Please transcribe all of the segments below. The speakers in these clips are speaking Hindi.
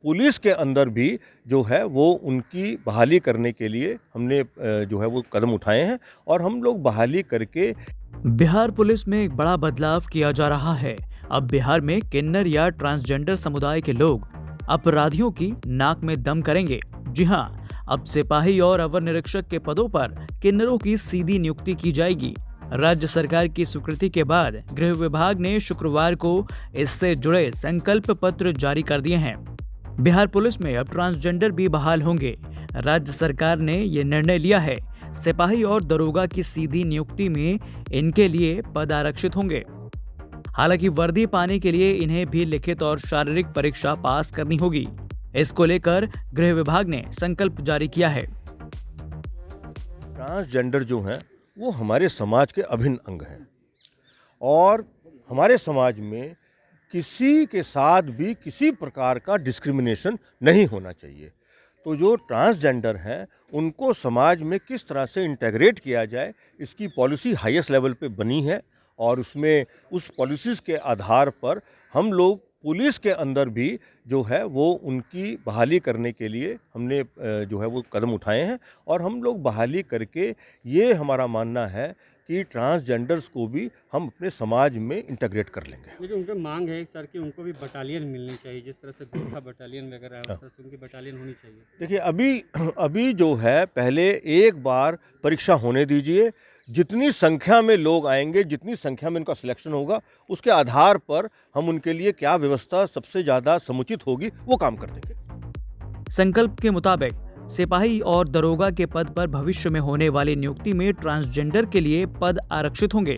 पुलिस के अंदर भी जो है वो उनकी बहाली करने के लिए हमने जो है वो कदम उठाए हैं और हम लोग बहाली करके बिहार पुलिस में एक बड़ा बदलाव किया जा रहा है। अब बिहार में किन्नर या ट्रांसजेंडर समुदाय के लोग अपराधियों की नाक में दम करेंगे। जी हाँ, अब सिपाही और अवर निरीक्षक के पदों पर किन्नरों की सीधी नियुक्ति की जाएगी। राज्य सरकार की स्वीकृति के बाद गृह विभाग ने शुक्रवार को इससे जुड़े संकल्प पत्र जारी कर दिए हैं। बिहार पुलिस में अब ट्रांसजेंडर भी बहाल होंगे। राज्य सरकार ने ये निर्णय लिया है। सिपाही और दरोगा की सीधी नियुक्ति में इनके लिए पद आरक्षित होंगे। हालांकि वर्दी पाने के लिए इन्हें भी लिखित और शारीरिक परीक्षा पास करनी होगी। इसको लेकर गृह विभाग ने संकल्प जारी किया है। ट्रांसजेंडर जो हैं वो हमारे समाज के अभिन्न अंग हैं और हमारे समाज में किसी के साथ भी किसी प्रकार का डिस्क्रिमिनेशन नहीं होना चाहिए। तो जो ट्रांसजेंडर हैं उनको समाज में किस तरह से इंटीग्रेट किया जाए, इसकी पॉलिसी हाईएस्ट लेवल पे बनी है और उसमें उस पॉलिसीज़ के आधार पर हम लोग पुलिस के अंदर भी जो है वो उनकी बहाली करने के लिए हमने जो है वो कदम उठाए हैं और हम लोग बहाली करके ये हमारा मानना है कि ट्रांसजेंडर्स को भी हम अपने समाज में इंटीग्रेट कर लेंगे। लेकिन उनकी मांग है सर कि उनको भी बटालियन मिलनी चाहिए, जिस तरह से गुरखा बटालियन वगैरह है उस तरह से उनकी बटालियन होनी चाहिए। देखिए अभी जो है पहले एक बार परीक्षा होने दीजिए, जितनी संख्या में लोग आएंगे, जितनी संख्या में इनका सिलेक्शन होगा, उसके आधार पर हम उनके लिए क्या व्यवस्था सबसे ज़्यादा समुचित होगी वो काम कर देंगे। संकल्प के मुताबिक सिपाही और दरोगा के पद पर भविष्य में होने वाली नियुक्ति में ट्रांसजेंडर के लिए पद आरक्षित होंगे।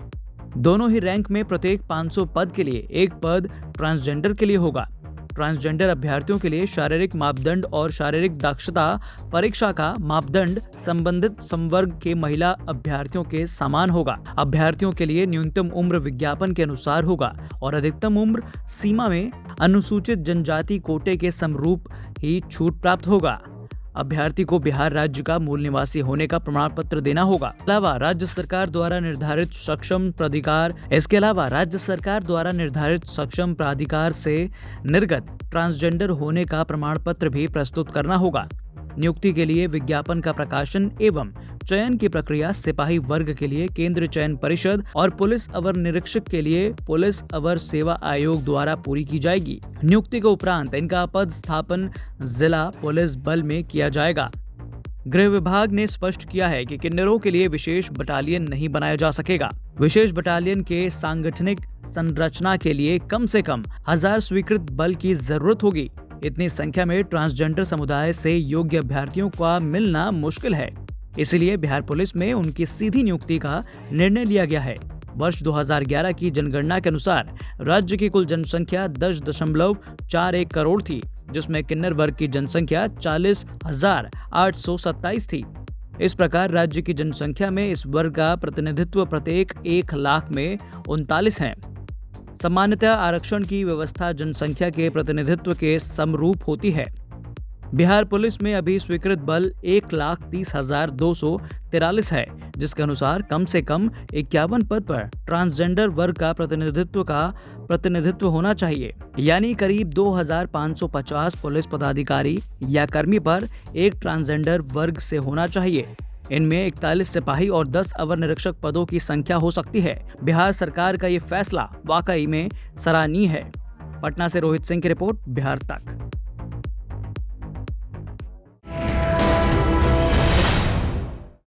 दोनों ही रैंक में प्रत्येक 500 पद के लिए एक पद ट्रांसजेंडर के लिए होगा। ट्रांसजेंडर अभ्यर्थियों के लिए शारीरिक मापदंड और शारीरिक दक्षता परीक्षा का मापदंड संबंधित संवर्ग के महिला अभ्यर्थियों के समान होगा। अभ्यर्थियों के लिए न्यूनतम उम्र विज्ञापन के अनुसार होगा और अधिकतम उम्र सीमा में अनुसूचित जनजाति कोटे के समरूप ही छूट प्राप्त होगा। अभ्यर्थी को बिहार राज्य का मूल निवासी होने का प्रमाण पत्र देना होगा। इसके अलावा राज्य सरकार द्वारा निर्धारित सक्षम प्राधिकार से निर्गत ट्रांसजेंडर होने का प्रमाण पत्र भी प्रस्तुत करना होगा। नियुक्ति के लिए विज्ञापन का प्रकाशन एवं चयन की प्रक्रिया सिपाही वर्ग के लिए केंद्रीय चयन परिषद और पुलिस अवर निरीक्षक के लिए पुलिस अवर सेवा आयोग द्वारा पूरी की जाएगी। नियुक्ति के उपरांत इनका पद स्थापन जिला पुलिस बल में किया जाएगा। गृह विभाग ने स्पष्ट किया है कि किन्नरों के लिए विशेष बटालियन नहीं बनाया जा सकेगा। विशेष बटालियन के सांगठनिक संरचना के लिए कम से कम 1000 स्वीकृत बल की जरूरत होगी। इतनी संख्या में ट्रांसजेंडर समुदाय से योग्य अभ्यर्थियों का मिलना मुश्किल है, इसलिए बिहार पुलिस में उनकी सीधी नियुक्ति का निर्णय लिया गया है। वर्ष 2011 की जनगणना के अनुसार राज्य की कुल जनसंख्या 10.41 करोड़ थी, जिसमें किन्नर वर्ग की जनसंख्या 40,827 थी। इस प्रकार राज्य की जनसंख्या में इस वर्ग का प्रतिनिधित्व प्रत्येक 1 लाख में 39 है। सामान्यतः आरक्षण की व्यवस्था जनसंख्या के प्रतिनिधित्व के समरूप होती है। बिहार पुलिस में अभी स्वीकृत बल 1,30,243 है, जिसके अनुसार कम से कम 51 पद पर ट्रांसजेंडर वर्ग का प्रतिनिधित्व होना चाहिए, यानी करीब 2,550 पुलिस पदाधिकारी या कर्मी पर एक ट्रांसजेंडर वर्ग से होना चाहिए। इनमें 41 सिपाही और 10 अवर निरीक्षक पदों की संख्या हो सकती है। बिहार सरकार का ये फैसला वाकई में सराहनीय है। पटना से रोहित सिंह की रिपोर्ट, बिहार तक।